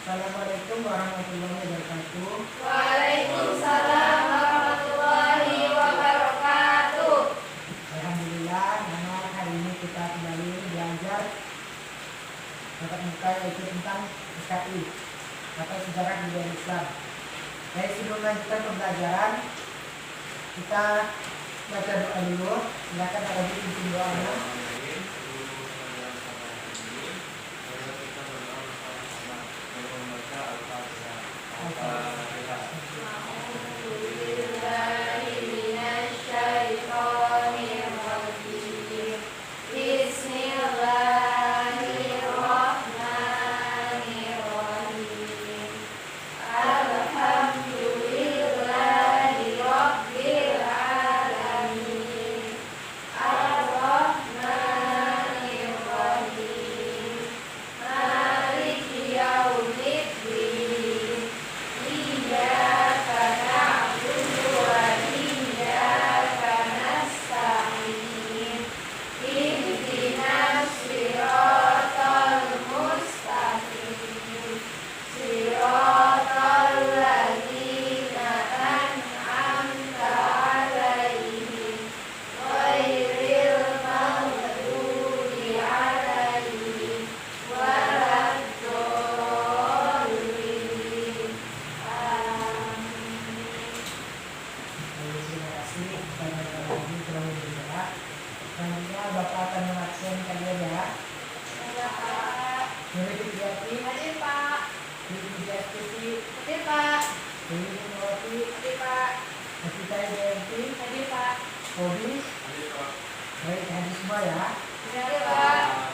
Assalamualaikum warahmatullahi wabarakatuh. Waalaikumsalam warahmatullahi wabarakatuh. Alhamdulillah, hari ini kita kembali belajar tatap muka, yaitu tentang SKI atau sejarah budaya Islam. Baik, sebelum melanjutkan pembelajaran, kita baca doa dulu. Silakan ada pimpin doanya. Selanjutnya Bapak akan mengabsen kalian ya. Nuri Fitriati, Hadir Pak. Nuri Fitriati, Hadir Pak. Nuri Fitriati, Hadir Pak. Nafita Jayanti, Hadir Pak. Kobi. Baik, hadir semua ya. Hadir Pak.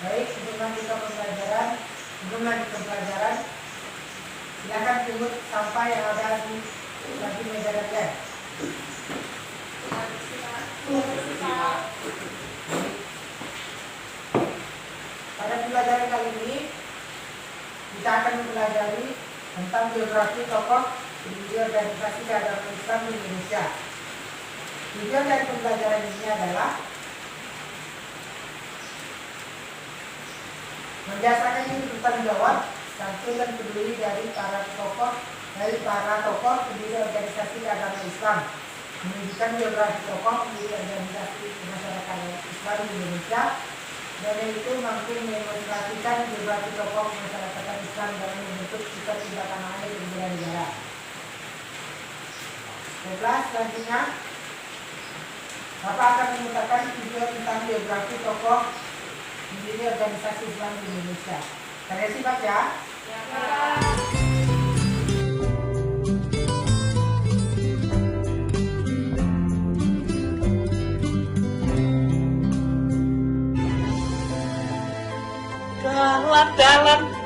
Baik, sebelum lanjut ke pelajaran, silakan pungut sampah yang ada di samping meja kalian. Pada pembelajaran kali ini kita akan mempelajari tentang biografi tokoh pendiri organisasi keagamaan Islam di Indonesia. Tujuan dari pembelajaran ini adalah membiasakan diri bertanggung jawab, santun dan peduli dari para tokoh pendiri organisasi keagamaan Islam, menunjukkan biografi tokoh pendiri organisasi kemasyarakatan Islam di Indonesia, dan itu mampu memotivasikan biografi tokoh masyarakat Islam dalam membentuk cita-cita tanah air dan bela negara. Baiklah, selanjutnya Bapak akan memutarkan video tentang biografi tokoh pendiri organisasi Islam di Indonesia. Kalian simak ya. Ya Pak.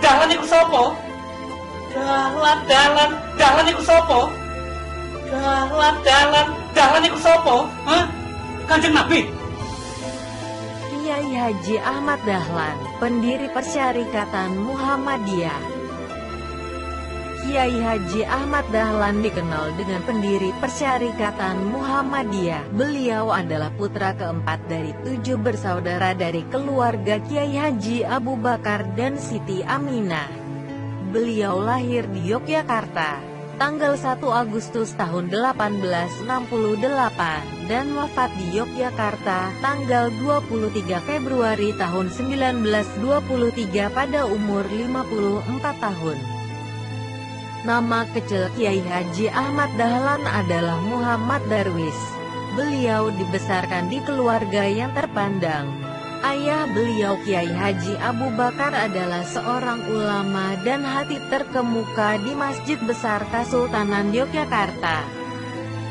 Dalan iku sapa? Dalan iku sapa? Dalan iku sapa? Hah? Kanjeng Nabi. Kiai Haji Ahmad Dahlan, pendiri Persyarikatan Muhammadiyah. Kiai Haji Ahmad Dahlan dikenal dengan pendiri Persyarikatan Muhammadiyah. Beliau adalah putra keempat dari 7 bersaudara dari keluarga Kiai Haji Abu Bakar dan Siti Aminah. Beliau lahir di Yogyakarta, tanggal 1 Agustus tahun 1868, dan wafat di Yogyakarta, tanggal 23 Februari tahun 1923 pada umur 54 tahun. Nama kecil Kiai Haji Ahmad Dahlan adalah Muhammad Darwis. Beliau dibesarkan di keluarga yang terpandang. Ayah beliau Kiai Haji Abu Bakar adalah seorang ulama dan hatib terkemuka di Masjid Besar Kesultanan Yogyakarta.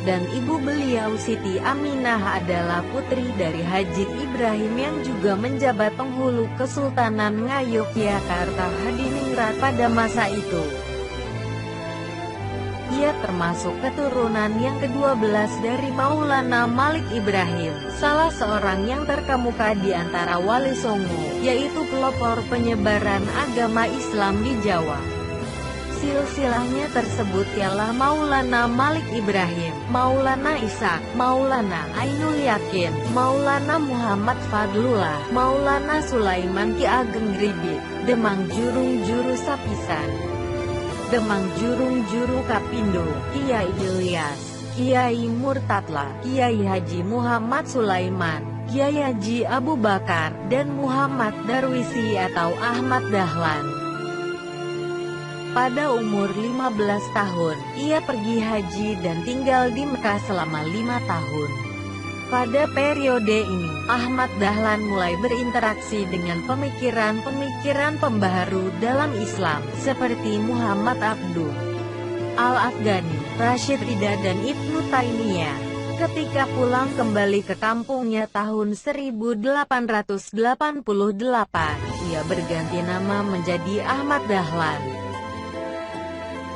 Dan ibu beliau Siti Aminah adalah putri dari Haji Ibrahim yang juga menjabat penghulu Kesultanan Ngayogyakarta Hadiningrat pada masa itu. Ia termasuk keturunan yang ke-12 dari Maulana Malik Ibrahim, salah seorang yang terkemuka di antara Wali Songo, yaitu pelopor penyebaran agama Islam di Jawa. silsilahnya tersebut ialah Maulana Malik Ibrahim, Maulana Ishaq, Maulana Ainul Yakin, Maulana Muhammad Fadlullah, Maulana Sulaiman Ki Ageng Gribik, Demang Jurung Juru Sapisan, Demang Jurung Juru Kapindo, Kiai Ilyas, Kiai Murtadla, Kiai Haji Muhammad Sulaiman, Kiai Haji Abu Bakar, dan Muhammad Darwisi atau Ahmad Dahlan. Pada umur 15 tahun, ia pergi haji dan tinggal di Mekah selama 5 tahun. Pada periode ini, Ahmad Dahlan mulai berinteraksi dengan pemikiran-pemikiran pembaharu dalam Islam, seperti Muhammad Abduh Al-Afghani, Rashid Rida dan Ibnu Taimiyah. Ketika pulang kembali ke kampungnya tahun 1888, ia berganti nama menjadi Ahmad Dahlan.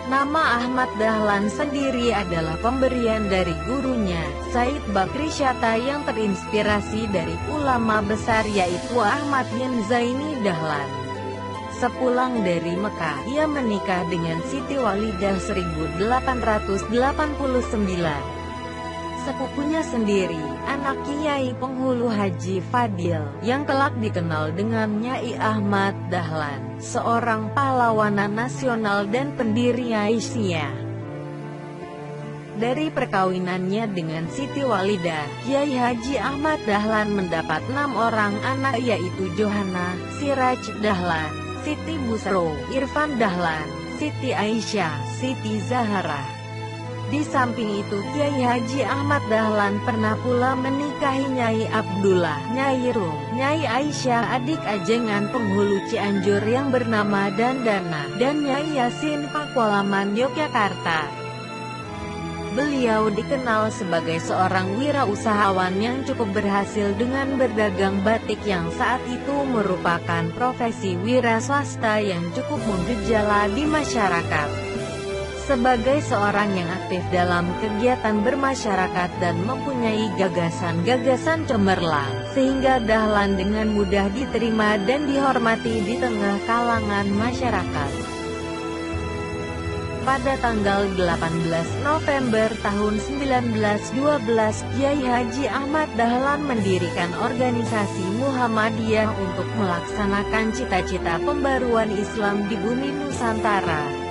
Nama Ahmad Dahlan sendiri adalah pemberian dari gurunya, Said Bakri Syatta, yang terinspirasi dari ulama besar yaitu Ahmad bin Zaini Dahlan. Sepulang dari Mekah, ia menikah dengan Siti Walidah 1889. Sepupunya sendiri, anak Kiai Penghulu Haji Fadil, yang kelak dikenal dengan Nyai Ahmad Dahlan, seorang pahlawanan nasional dan pendiri Aisyah. Dari perkawinannya dengan Siti Walidah, Kiai Haji Ahmad Dahlan mendapat 6 orang anak yaitu Johana, Siraj Dahlan, Siti Busro, Irfan Dahlan, Siti Aisyah, Siti Zahra. Di samping itu, Kiai Haji Ahmad Dahlan pernah pula menikahi Nyai Abdullah, Nyai Rum, Nyai Aisyah adik ajengan penghulu Cianjur yang bernama Dandana, dan Nyai Yasin Pakualaman Yogyakarta. Beliau dikenal sebagai seorang wirausahawan yang cukup berhasil dengan berdagang batik yang saat itu merupakan profesi wira swasta yang cukup menggejala di masyarakat. Sebagai seorang yang aktif dalam kegiatan bermasyarakat dan mempunyai gagasan-gagasan cemerlang, sehingga Dahlan dengan mudah diterima dan dihormati di tengah kalangan masyarakat. Pada tanggal 18 November tahun 1912, Kiai Haji Ahmad Dahlan mendirikan organisasi Muhammadiyah untuk melaksanakan cita-cita pembaruan Islam di bumi Nusantara.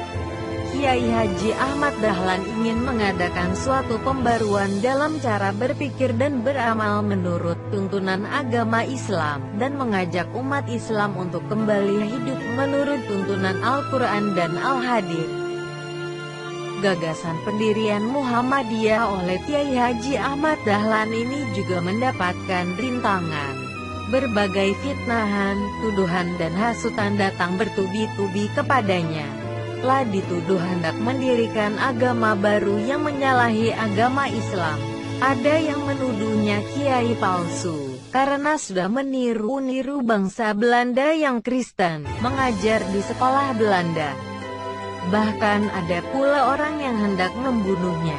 Kiai Haji Ahmad Dahlan ingin mengadakan suatu pembaruan dalam cara berpikir dan beramal menurut tuntunan agama Islam, dan mengajak umat Islam untuk kembali hidup menurut tuntunan Al-Quran dan Al-Hadits. Gagasan pendirian Muhammadiyah oleh Kiai Haji Ahmad Dahlan ini juga mendapatkan rintangan. Berbagai fitnahan, tuduhan dan hasutan datang bertubi-tubi kepadanya. Telah dituduh hendak mendirikan agama baru yang menyalahi agama Islam. Ada yang menuduhnya kiai palsu, karena sudah meniru bangsa Belanda yang Kristen, mengajar di sekolah Belanda. Bahkan ada pula orang yang hendak membunuhnya.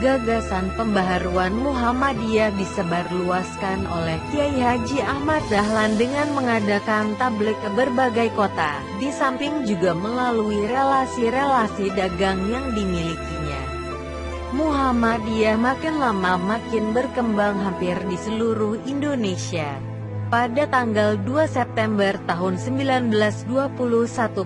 Gagasan pembaharuan Muhammadiyah disebarluaskan oleh Kiai Haji Ahmad Dahlan dengan mengadakan tabligh ke berbagai kota, di samping juga melalui relasi-relasi dagang yang dimilikinya. Muhammadiyah makin lama makin berkembang hampir di seluruh Indonesia. Pada tanggal 2 September tahun 1921,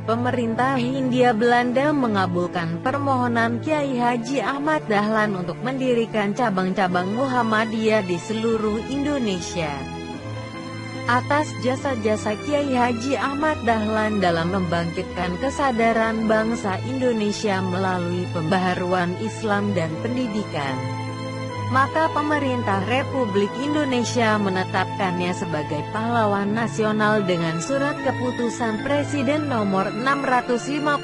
pemerintah Hindia Belanda mengabulkan permohonan Kiai Haji Ahmad Dahlan untuk mendirikan cabang-cabang Muhammadiyah di seluruh Indonesia. Atas jasa-jasa Kiai Haji Ahmad Dahlan dalam membangkitkan kesadaran bangsa Indonesia melalui pembaharuan Islam dan pendidikan, maka pemerintah Republik Indonesia menetapkannya sebagai pahlawan nasional dengan surat keputusan Presiden nomor 657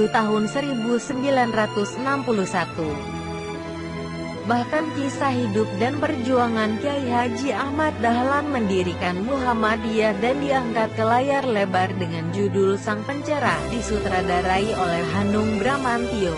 tahun 1961. Bahkan kisah hidup dan perjuangan Kiai Haji Ahmad Dahlan mendirikan Muhammadiyah dan diangkat ke layar lebar dengan judul Sang Pencerah, disutradarai oleh Hanung Bramantyo.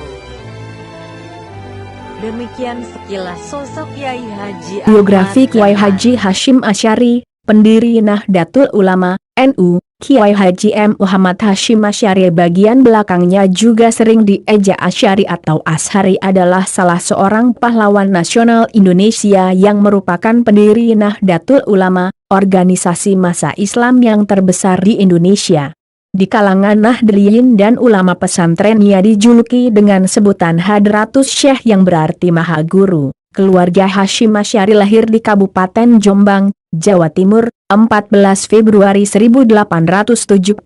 Demikian sekilas sosok Kiai Haji Biografi Ahmad Kiai Dahlan. Haji Hashim Asy'ari, pendiri Nahdlatul Ulama, NU, Kiai Haji M. Muhammad Hashim Asy'ari bagian belakangnya juga sering diejek Asy'ari atau Ashari adalah salah seorang pahlawan nasional Indonesia yang merupakan pendiri Nahdlatul Ulama, organisasi massa Islam yang terbesar di Indonesia. Di kalangan Nahdliyin dan ulama pesantren ia dijuluki dengan sebutan Hadratus Syekh yang berarti Maha Guru. Keluarga Hashim Asy'ari lahir di Kabupaten Jombang, Jawa Timur, 14 Februari 1871,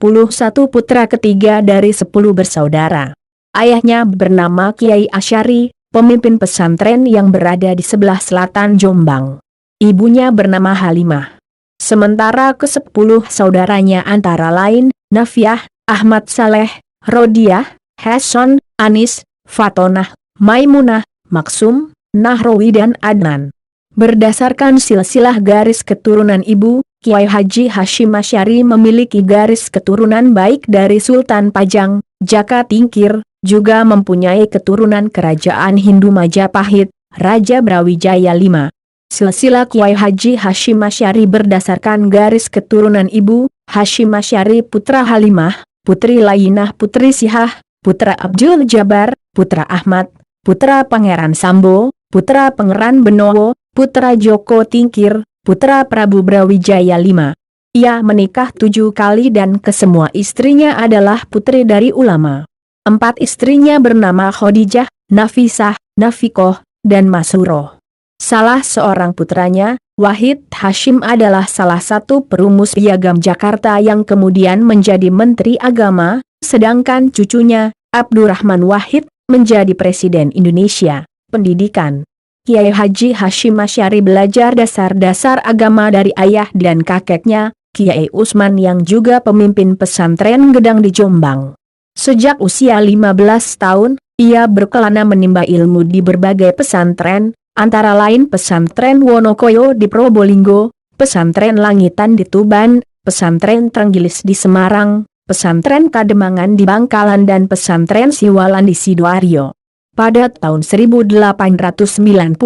putra ketiga dari 10 bersaudara. Ayahnya bernama Kiai Asy'ari, pemimpin pesantren yang berada di sebelah selatan Jombang. Ibunya bernama Halimah. Sementara ke-10 saudaranya antara lain, Nafiah, Ahmad Saleh, Rodiah, Hasan, Anis, Fatonah, Maimunah, Maksum, Nahrawi dan Adnan. Berdasarkan silsilah garis keturunan ibu, Kiai Haji Hashim Asy'ari memiliki garis keturunan baik dari Sultan Pajang, Jaka Tingkir, juga mempunyai keturunan kerajaan Hindu Majapahit, Raja Brawijaya V. Silsilah Kiai Haji Hashim Asy'ari berdasarkan garis keturunan ibu, Hashim Asy'ari putra Halimah, putri Lainah putri Sihah, putra Abdul Jabbar, putra Ahmad, putra Pangeran Sambo, putra Pangeran Benowo, putra Joko Tingkir, putra Prabu Brawijaya V. Ia menikah 7 kali dan kesemua istrinya adalah putri dari ulama. 4 istrinya bernama Khadijah, Nafisah, Nafikoh, dan Masuroh. Salah seorang putranya, Wahid Hashim adalah salah satu perumus piagam Jakarta yang kemudian menjadi Menteri Agama, sedangkan cucunya, Abdurrahman Wahid, menjadi Presiden Indonesia. Pendidikan. Kiai Haji Hashim Asy'ari belajar dasar-dasar agama dari ayah dan kakeknya, Kiai Usman yang juga pemimpin pesantren Gedang di Jombang. Sejak usia 15 tahun, ia berkelana menimba ilmu di berbagai pesantren, antara lain pesantren Wonokoyo di Probolinggo, pesantren Langitan di Tuban, pesantren Trenggilis di Semarang, pesantren Kademangan di Bangkalan dan pesantren Siwalan di Sidoarjo. Pada tahun 1892,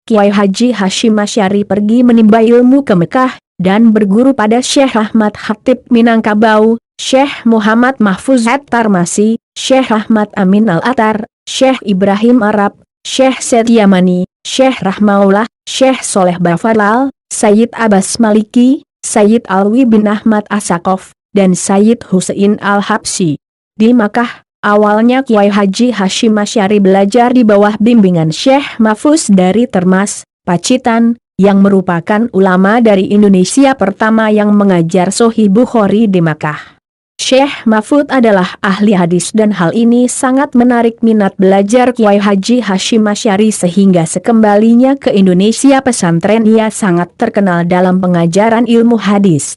Kiai Haji Hashim Asy'ari pergi menimba ilmu ke Mekah, dan berguru pada Syekh Ahmad Khatib Minangkabau, Syekh Muhammad Mahfuz At-Tarmasi, Syekh Ahmad Amin Al-Attar, Syekh Ibrahim Arab, Syekh Said Yamani, Syekh Rahmaullah, Syekh Soleh Bafarlal, Sayyid Abbas Maliki, Sayyid Alwi bin Ahmad Asakov, dan Sayyid Husain Al-Habsyi. Di Makkah, awalnya Kiai Haji Hashim Asy'ari belajar di bawah bimbingan Syekh Mahfuz dari Termas, Pacitan, yang merupakan ulama dari Indonesia pertama yang mengajar Sahih Bukhari di Makkah. Syekh Mahfuz adalah ahli hadis dan hal ini sangat menarik minat belajar Kiai Haji Hashim Asy'ari sehingga sekembalinya ke Indonesia pesantren ia sangat terkenal dalam pengajaran ilmu hadis.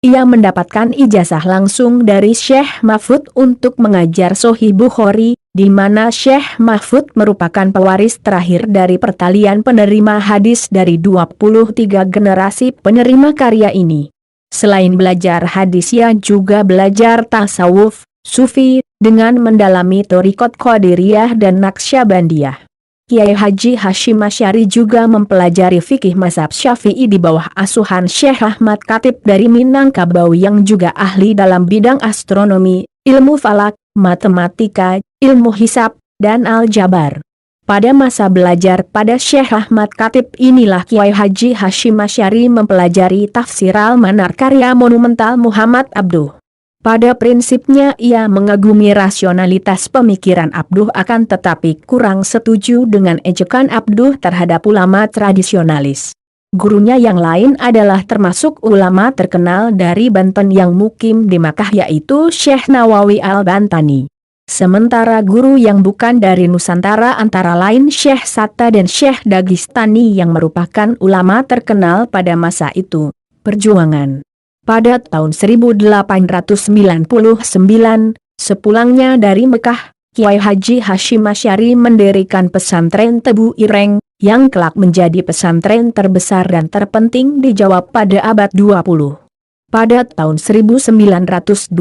Ia mendapatkan ijazah langsung dari Syekh Mahfuz untuk mengajar Sahih Bukhari, di mana Syekh Mahfuz merupakan pewaris terakhir dari pertalian penerima hadis dari 23 generasi penerima karya ini. Selain belajar hadis ia juga belajar tasawuf, sufi, dengan mendalami thariqat Qadiriyah dan Naqsyabandiyah. Kiai Haji Hashim Asy'ari juga mempelajari fikih mazhab Syafi'i di bawah asuhan Syekh Ahmad Khatib dari Minangkabau yang juga ahli dalam bidang astronomi, ilmu falak, matematika, ilmu hisab, dan aljabar. Pada masa belajar pada Syekh Ahmad Khatib inilah Kiai Haji Hashim Asy'ari mempelajari tafsir Al-Manar karya monumental Muhammad Abduh. Pada prinsipnya ia mengagumi rasionalitas pemikiran Abduh akan tetapi kurang setuju dengan ejekan Abduh terhadap ulama tradisionalis. Gurunya yang lain adalah termasuk ulama terkenal dari Banten yang mukim di Makkah yaitu Syekh Nawawi Al-Bantani. Sementara guru yang bukan dari Nusantara antara lain Syekh Satta dan Syekh Dagistani yang merupakan ulama terkenal pada masa itu. Perjuangan. Pada tahun 1899, sepulangnya dari Mekah, Kiai Haji Hashim Asy'ari mendirikan pesantren Tebu Ireng, yang kelak menjadi pesantren terbesar dan terpenting di Jawa pada abad 20. Pada tahun 1926,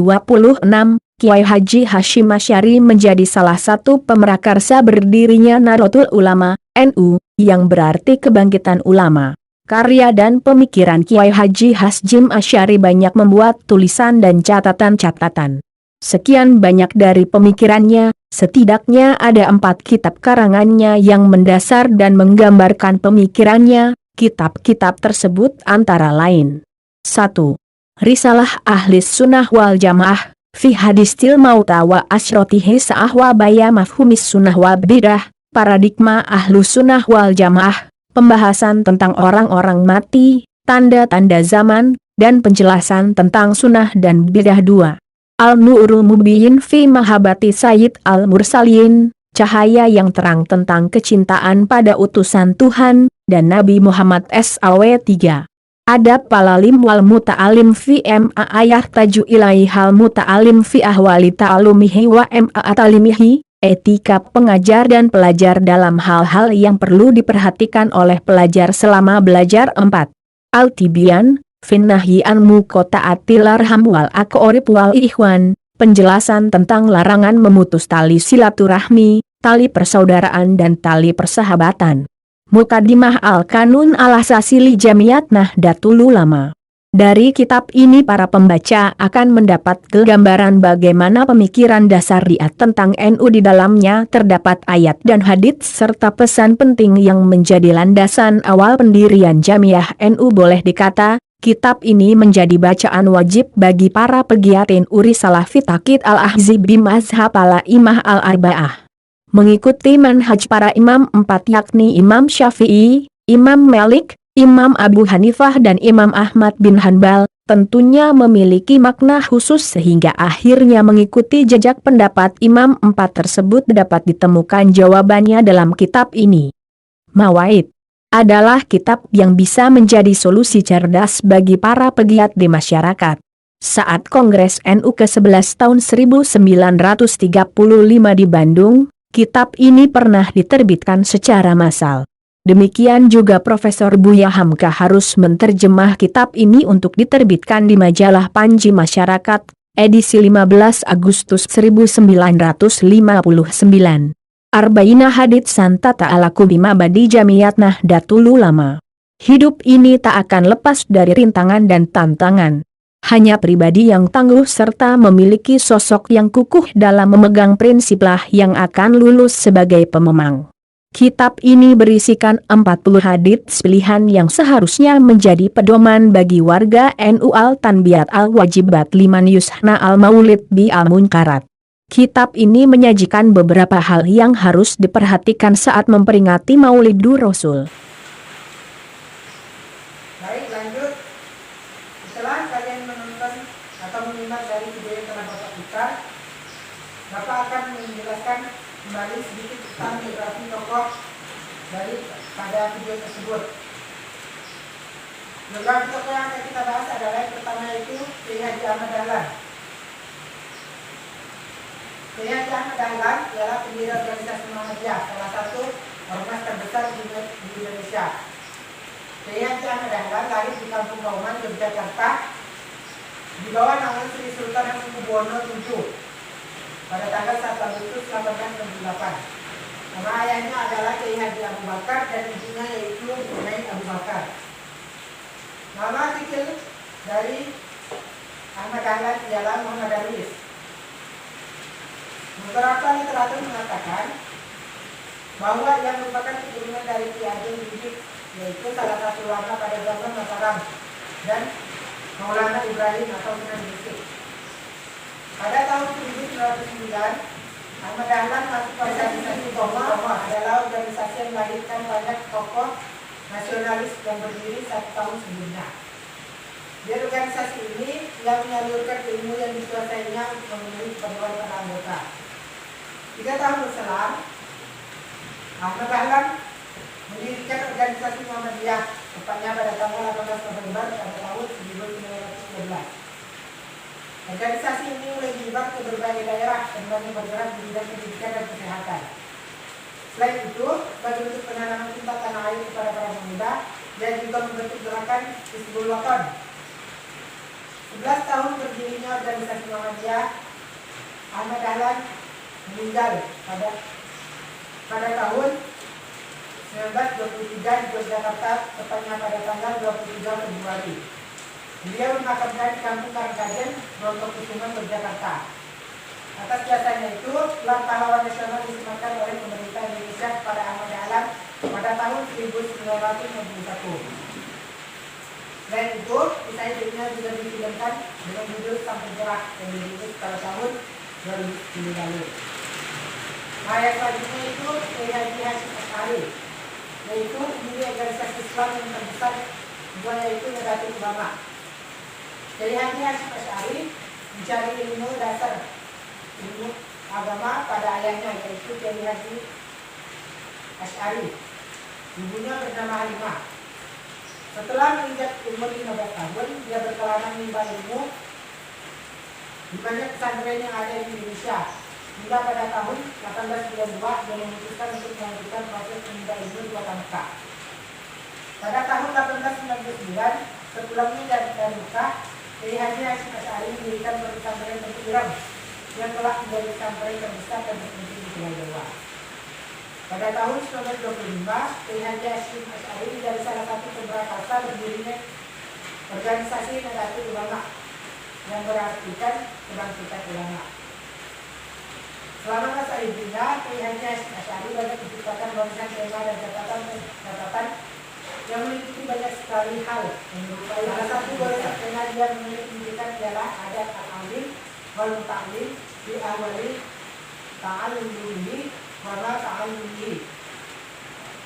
Kiai Haji Hashim Asy'ari menjadi salah satu pemrakarsa berdirinya Nahdlatul Ulama, NU, yang berarti kebangkitan ulama. karya dan pemikiran Kiai Haji Hasyim Asy'ari banyak membuat tulisan dan catatan-catatan. Sekian banyak dari pemikirannya, setidaknya ada 4 kitab karangannya yang mendasar dan menggambarkan pemikirannya. Kitab-kitab tersebut antara lain: 1. Risalah Ahlis Sunnah wal Jamaah, fi hadistil mauta wa asrotihi sa'ahwa baya mafhumis sunnah wa bidah, paradigma Ahlus Sunnah wal Jamaah, pembahasan tentang orang-orang mati, tanda-tanda zaman, dan penjelasan tentang sunnah dan bidah. 2. Al-Nurul Mubin fi Mahabati Sayyid Al-Mursalin, cahaya yang terang tentang kecintaan pada utusan Tuhan dan Nabi Muhammad SAW. 3. Adab Palalim wal Muta'alim fi ma ayah taju ilaihal muta'alim fi ahwali ta'alumihi wa ma atalimihi, etika pengajar dan pelajar dalam hal-hal yang perlu diperhatikan oleh pelajar selama belajar. 4. Al-Tibyan Finnahyi an muqata'atil arham wal aqorib wal ikhwan, penjelasan tentang larangan memutus tali silaturahmi, tali persaudaraan dan tali persahabatan. Muqaddimah Al-Kanun Al-Asasi li Jamiyat Nahdlatul Ulama. Dari kitab ini para pembaca akan mendapat gambaran bagaimana pemikiran dasar Dia tentang NU. Di dalamnya terdapat ayat dan hadits serta pesan penting yang menjadi landasan awal pendirian Jamiah NU. Boleh dikata, kitab ini menjadi bacaan wajib bagi para pegiat NU. Risalah fi Taqid al-Ahzib bimazhab al-Imah al-Arba'ah, mengikuti manhaj para imam 4 yakni Imam Syafi'i, Imam Malik, Imam Abu Hanifah dan Imam Ahmad bin Hanbal, tentunya memiliki makna khusus sehingga akhirnya mengikuti jejak pendapat Imam 4 tersebut dapat ditemukan jawabannya dalam kitab ini. Mawaid adalah kitab yang bisa menjadi solusi cerdas bagi para pegiat di masyarakat. Saat Kongres NU ke-11 tahun 1935 di Bandung, kitab ini pernah diterbitkan secara massal. Demikian juga Profesor Buya Hamka harus menerjemah kitab ini untuk diterbitkan di majalah Panji Masyarakat, edisi 15 Agustus 1959. Arba'ina Hadits Santata ala Kubima Badi Jamiyat Nahdlatul Ulama. Hidup ini tak akan lepas dari rintangan dan tantangan. Hanya pribadi yang tangguh serta memiliki sosok yang kukuh dalam memegang prinsiplah yang akan lulus sebagai pememang. Kitab ini berisikan 40 hadits pilihan yang seharusnya menjadi pedoman bagi warga NU. Al-Tanbiyat al-Wajibat liman yusna al-Maulid bi al-Munkarat. Kitab ini menyajikan beberapa hal yang harus diperhatikan saat memperingati Maulidur Rasul. Baik, lanjut. Setelah kalian menonton atau menyimak dari video yang telah Bapak putar, Bapak akan menjelaskan kembali sedikit tentang biografi tokoh dari pada video tersebut. Biografi tokoh yang akan kita bahas adalah yang pertama yaitu Kiai Haji Ahmad Dahlan. Kiai Haji Ahmad Dahlan ialah pendiri organisasi Muhammadiyah, salah satu ormas terbesar di Indonesia. Kiai Haji Ahmad Dahlan lahir di Kampung Kauman, Yogyakarta, di bawah naungan Sri Sultan Hamengkubuwono VII pada tanggal 1 Agustus 1868. Nama ayahnya adalah Kiai Haji Abu Bakar dan ibunya yaitu Nyai Abu Bakar. Nama kecil dari Ahmad Dahlan ialah Muhammad Darwis. Beberapa literatur mengatakan bahwa ia merupakan keturunan dari Ki Ageng Bidik, yaitu salah satu ulama pada zaman Mataram, dan Maulana Ibrahim atau Sunan Gusik. Pada tahun 1909, Ahmad Dahlan masuk organisasi Tokoh adalah organisasi yang melahirkan banyak tokoh nasionalis yang berdiri 1 tahun sebelumnya. Di organisasi ini, ia menyalurkan ilmu yang dikuasainya untuk memenuhi keperluan para anggota. 3 tahun berselang, Ahmad Dahlan mendirikan organisasi Muhammadiyah, tepatnya pada tanggal 18 November pada tahun 1913. Organisasi ini mulai menyebar ke berbagai daerah dan banyak bergerak di bidang pendidikan dan kesehatan. Selain itu, sebagai bentuk penanaman cinta tanah air kepada para pemuda, dia juga membentuk gerakan Hizbul Wathan. 11 tahun berdirinya organisasi Muhammadiyah, Ahmad Dahlan meninggal pada tahun 1923 di Yogyakarta, tepatnya pada tanggal 23 Februari. Beliau dimakamkan di Kampung Karangkajen, Brontokusuman, Yogyakarta. Atas jasanya itu, gelar pahlawan nasional disematkan oleh pemerintah Indonesia kepada Ahmad Dahlan pada tahun 1961. Selain itu, kisah hidupnya juga difilmkan dengan judul Sang Pencerah yang dirilis pada tahun 2010 lalu. Nah, yang selanjutnya itu Kiai Haji Hashim Asy'ari, yaitu pendiri organisasi Islam yang terbesar kedua, yaitu Nahdlatul Ulama. Kiai Haji Hashim Asy'ari mencari ilmu dasar ilmu agama pada ayahnya, yaitu Kiai Haji Asy'ari. Ibunya bernama Halimah. Setelah menginjak umur 15 tahun, dia berkelana menimba ilmu di banyak pesantren yang ada di Indonesia. Hingga pada tahun 1892 dia memutuskan untuk melanjutkan proses menimba ilmu di kota Mekah. Pada tahun 1899, sepulangnya dari Mekah, Kiai Haji Hashim Asy'ari mendirikan pesantren Tebu Ireng yang telah menjadi pesantren terbesar dan terpenting di Pulau Jawa. Pada tahun 1925, Kiai Haji Hashim Asy'ari menjadi salah satu pemberantasan berdirinya organisasi Nahdlatul Ulama yang berartikan kebangkitan ulama. Selama masa hidupnya, Kiai Haji Hashim Asy'ari banyak menciptakan barisan tema dan catatan yang meliputi banyak sekali hal yang menyerupai. Salah satu barisan tema dia menunjukkan ialah adat al-alim wal muta'lim di awali ta'allumihi wa ta'allumihi.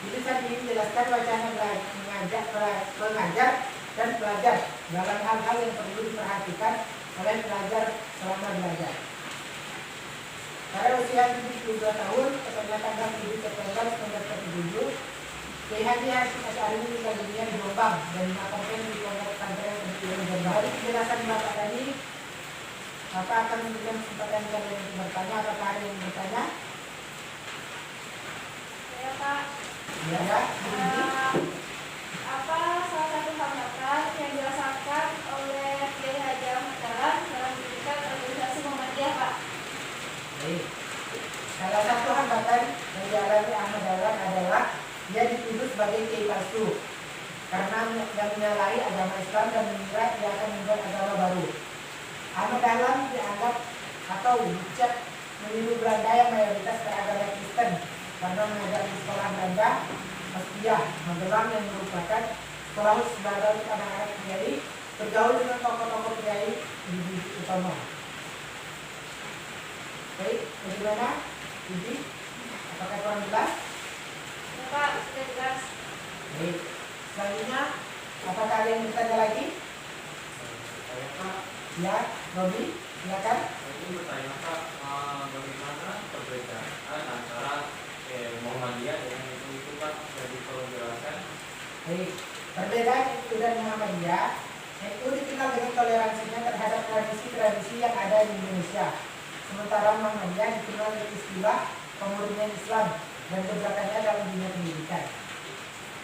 Tulisan ini menjelaskan wacana mengajar dan belajar dalam hal-hal yang perlu diperhatikan oleh pelajar selama belajar. Pada usia 72 tahun, tepatnya tanggal 7 September 1947, Kiai Haji Hashim Asy'ari meninggal dunia di Jombang dan dimakamkan di Pondok Pesantren Tebu Ireng Jombang. Dari penjelasan Bapak tadi, Bapak akan memberikan kesempatan kepada yang bertanya. Apakah ada yang bertanya? Ya Pak. Ya. Apa salah satu hambatan yang dirasakan oleh Kiai Haji Ahmad Dahlan dalam mendirikan organisasi Muhammadiyah, Pak? Baik. Salah satu hambatan yang dialami Ahmad Dahlan adalah dia dituduh sebagai kiai palsu karena menyalahi agama Islam dan mengira dia akan membuat agama baru. Ahmad Dahlan dianggap atau dicap meniru Belanda yang mayoritas beragama Kristen karena mengajar di sekolah Belanda Astiah Magelang yang merupakan sekolah sebagai anak-anak kiai, bergaul dengan tokoh-tokoh kiai di utama. Baik, bagaimana? Ibu, apakah kurang jelas? Ya Pak, sudah jelas. Baik, selanjutnya apakah ada yang bertanya lagi? Ya, Robi, silakan. Ini bertanya Pak, bagaimana perbedaan antara Muhammadiyah dengan itu Pak, jadi tolong jelaskan. Baik, perbedaan itu dan Muhammadiyah itu dikenal dengan toleransinya terhadap tradisi-tradisi yang ada di Indonesia. Sementara Muhammadiyah dikenal dengan istilah pemurnian Islam dan gebrakannya dalam dunia pendidikan.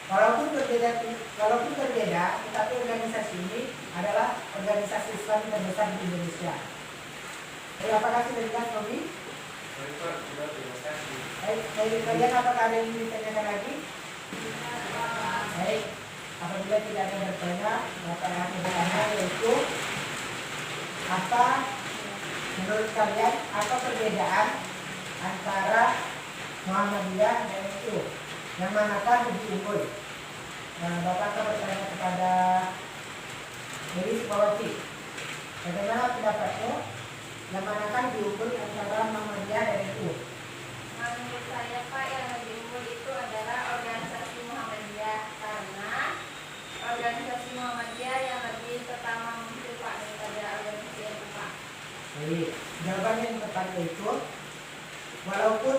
Walaupun berbeda, tetapi organisasi ini adalah organisasi Islam terbesar di Indonesia. Baik, apakah sudah jelas, Robi? Baik Pak, sudah terima kasih. Baik, kalian apakah ada yang ingin ditanyakan lagi? Baik, apabila tidak ada yang bertanya, Bapak akan bertanya, yaitu apa menurut kalian apa perbedaan antara Muhammadiyah dan NU? Yang manakah lebih unggul? Nah, Bapak akan bertanya kepada Dewi Sukawati. Bagaimana pendapatmu? Yang manakah lebih unggul antara Muhammadiyah dan NU? Menurut saya Pak, yang lebih unggul itu adalah organisasi Muhammadiyah karena organisasi Muhammadiyah yang lebih pertama muncul Pak daripada organisasi NU Pak. Baik, jawaban yang tepat itu walaupun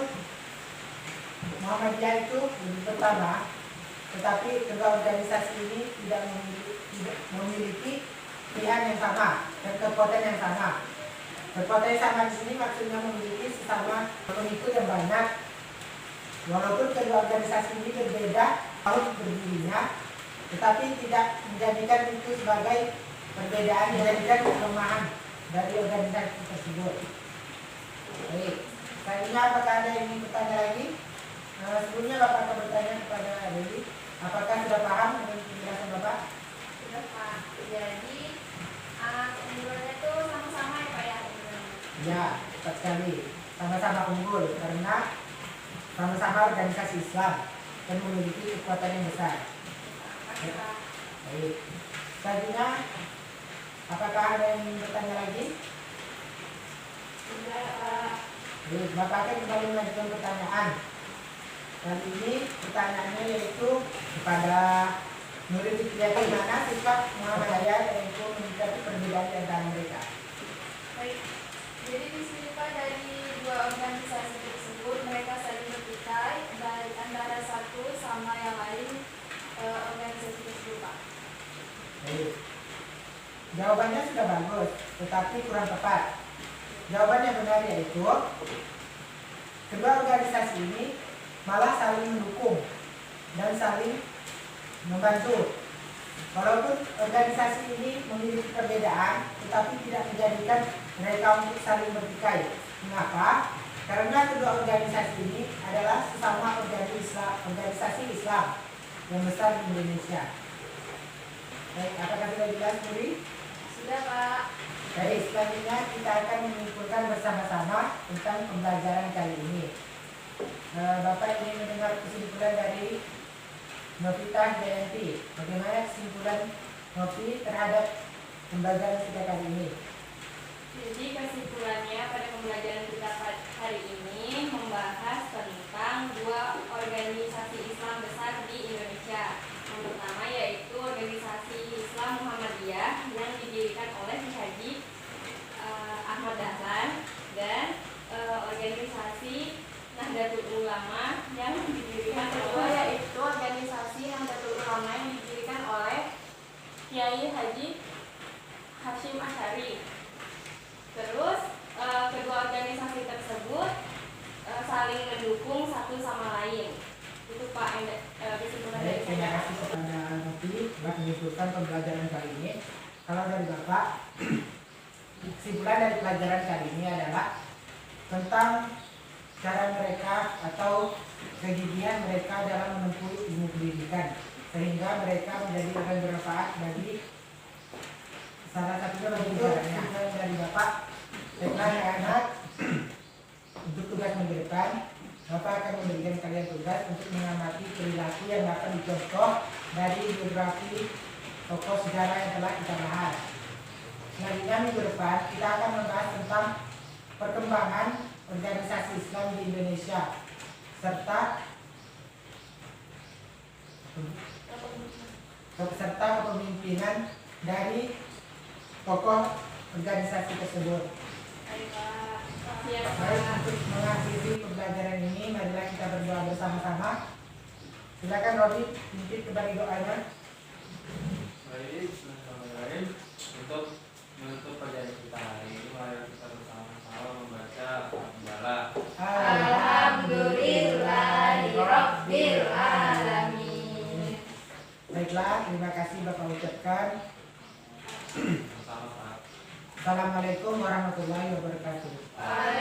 Muhammadiyah itu lebih pertama, tetapi kedua organisasi ini tidak memiliki pilihan yang sama dan kekuatan yang sama. Kekuatan yang sama di sini maksudnya memiliki sesama pengikut yang banyak. Walaupun kedua organisasi ini berbeda tahun berdirinya, tetapi tidak menjadikan itu sebagai perbedaan, menjadikan kelemahan dari organisasi tersebut. Baik, selanjutnya apakah ada yang ingin bertanya lagi? Sebelumnya Bapak akan bertanya kepada Dewi, apakah sudah paham dengan penjelasan Bapak? Sudah Pak. Jadi keunggulannya itu sama-sama ya Pak ya? Ya, tepat sekali. Sama-sama unggul karena sama-sama organisasi Islam dan memiliki kekuatan yang besar. Makasih Pak. Baik. Selanjutnya, apakah ada yang ingin bertanya lagi? Sudah Pak. Baik, Bapak akan kembali melanjutkan pertanyaan. Kali ini pertanyaannya yaitu kepada Nurul Fitriati, mana sifat Muhammadiyah yaitu menyikapi perbedaan di antara mereka. Baik. Jadi di sini Pak, dari dua organisasi tersebut mereka saling bertikai dari antara satu sama yang lain organisasi tersebut Pak. Baik. Jawabannya sudah bagus, tetapi kurang tepat. Jawaban yang benar yaitu kedua organisasi ini malah saling mendukung dan saling membantu. Walaupun organisasi ini memiliki perbedaan, tetapi tidak menjadikan mereka untuk saling bertikai. Mengapa? Karena kedua organisasi ini adalah sesama organisasi Islam yang besar di Indonesia. Baik, apakah sudah jelas, Muri? Sudah Pak. Baik, selanjutnya kita akan menyimpulkan bersama-sama tentang pembelajaran kali ini. Bapak ingin mendengar kesimpulan dari Novita Jayanti. Bagaimana kesimpulan Novi terhadap pembelajaran kita kali ini? Jadi kesimpulannya pada pembelajaran kita hari ini membahas tentang dua organisasi Islam besar di Indonesia. Yang pertama yaitu organisasi Islam Muhammadiyah yang didirikan oleh Haji Ahmad Dahlan dan organisasi Nahdlatul Ulama yang didirikan oleh yaitu organisasi Nahdlatul Ulama yang didirikan oleh Kiai Haji Hashim Asy'ari. Terus kedua organisasi tersebut saling mendukung satu sama lain. Itu Pak kesimpulan dari Baik, terima saya. kasih kepada Novi telah menyimpulkan pembelajaran kali ini. Kalau dari Bapak, kesimpulan dari pelajaran kali ini adalah tentang cara mereka atau kegigihan mereka dalam menempuh ilmu pendidikan, sehingga mereka menjadi orang bermanfaat bagi salah satunya bagi negaranya. Dari Bapak, baiklah anak-anak, untuk tugas minggu depan, Bapak akan memberikan kalian tugas untuk mengamati perilaku yang dapat dicontoh dari biografi tokoh sejarah yang telah kita bahas. Selanjutnya minggu depan kita akan membahas tentang perkembangan organisasi Islam di Indonesia serta kepemimpinan dari tokoh organisasi tersebut. Baik Pak. Siap Baik, Pak. untuk mengakhiri pembelajaran ini, marilah kita berdoa bersama-sama. Silakan Robi, pimpin kepada doanya. Baik, bismillahirrahmanirrahim. Untuk menutup perjalanan kita hari ini, mari kita bersama-sama membaca Alhamdulillah. Alhamdulillahirabbil alamin. Baiklah, terima kasih Bapak ucapkan. Sama-sama. Assalamualaikum warahmatullahi wabarakatuh. Waalaikumsalam